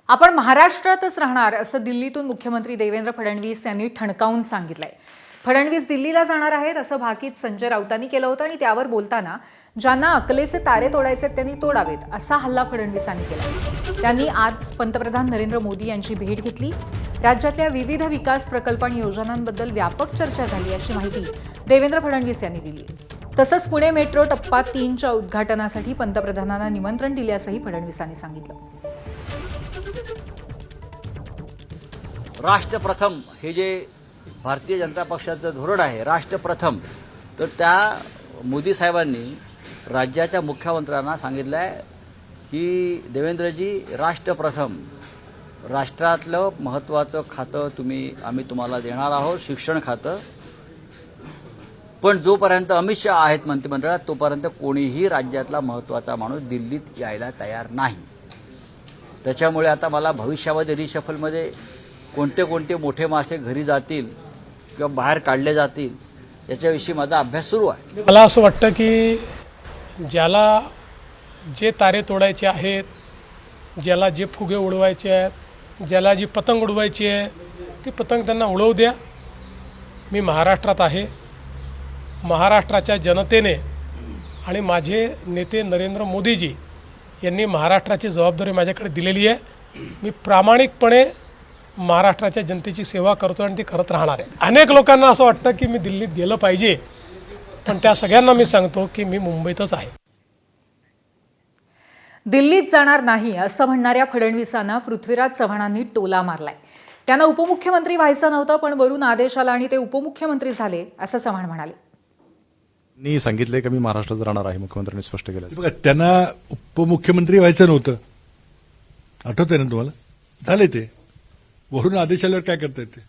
आपण महाराष्ट्रातच राहणार असं दिल्लीतून मुख्यमंत्री देवेंद्र फडणवीस यांनी ठणकावून सांगितलंय। फडणवीस दिल्लीला जाणार आहेत असं भाकीत संजय राऊतांनी केलं होतं आणि त्यावर बोलताना ज्यांना अकलेचे तारे तोडायचे त्यांनी तोडावेत असा हल्ला फडणवीसांनी केला। त्यांनी आज पंतप्रधान नरेंद्र मोदी यांची भेट घेतली। राज्यातल्या विविध विकास प्रकल्प आणि योजनांबद्दल व्यापक चर्चा झाली अशी माहिती देवेंद्र फडणवीस यांनी दिली। तसंच पुणे मेट्रो टप्पा 3च्या उद्घाटनासाठी पंतप्रधानांना निमंत्रण दिल्याचंही फडणवीसांनी सांगितलं। राष्ट्रप्रथम हे जे भारतीय जनता पक्षाचं धोरण आहे राष्ट्रप्रथम, तर त्या मोदी साहेबांनी राज्याच्या मुख्यमंत्र्यांना सांगितलं आहे की देवेंद्रजी राष्ट्रप्रथम, राष्ट्रातलं महत्त्वाचं खातं आम्ही तुम्हाला देणार आहोत, शिक्षण खातं। पण जोपर्यंत अमित शहा आहेत मंत्रिमंडळात तोपर्यंत कोणीही राज्यातला महत्त्वाचा माणूस दिल्लीत यायला तयार नाही। त्याच्यामुळे आता मला भविष्यामध्ये रिशफलमध्ये कोणते मोठे मासे घरी जातील किंवा बाहेर काढले जातील याच्याविषयी माझा अभ्यास सुरू आहे। मला असं वाटतं की ज्याला जे तारे तोडायचे आहेत, ज्याला जे फुगे उडवायचे आहेत, ज्याला जी पतंग उडवायची आहे ती पतंग त्यांना उडवू द्या। मी महाराष्ट्रात आहे। महाराष्ट्राच्या जनतेने आणि माझे नेते नरेंद्र मोदीजी यांनी महाराष्ट्राची जबाबदारी माझ्याकडे दिलेली आहे। मी प्रामाणिकपणे महाराष्ट्राच्या जनतेची सेवा करतो आणि ती करत राहणार आहे। अनेक लोकांना असं वाटतं की मी दिल्लीत गेलं पाहिजे, पण त्या सगळ्यांना मी सांगतो की मी मुंबईतच आहे। दिल्लीत जाणार नाही असं म्हणणाऱ्या फडणवीसांना पृथ्वीराज चव्हाणांनी टोला मारलाय। त्यांना उपमुख्यमंत्री व्हायचं नव्हतं, पण वरून आदेश आला आणि ते उपमुख्यमंत्री झाले असं चव्हाण म्हणाले। मी सांगितले की मी महाराष्ट्रात राहणार आहे, मुख्यमंत्र्यांनी स्पष्ट केलं। बघा, त्यांना उपमुख्यमंत्री व्हायचं नव्हतं, आठवतंय ना तुम्हाला? झाले ते वरून आदेश आल्यावर काय करता येते?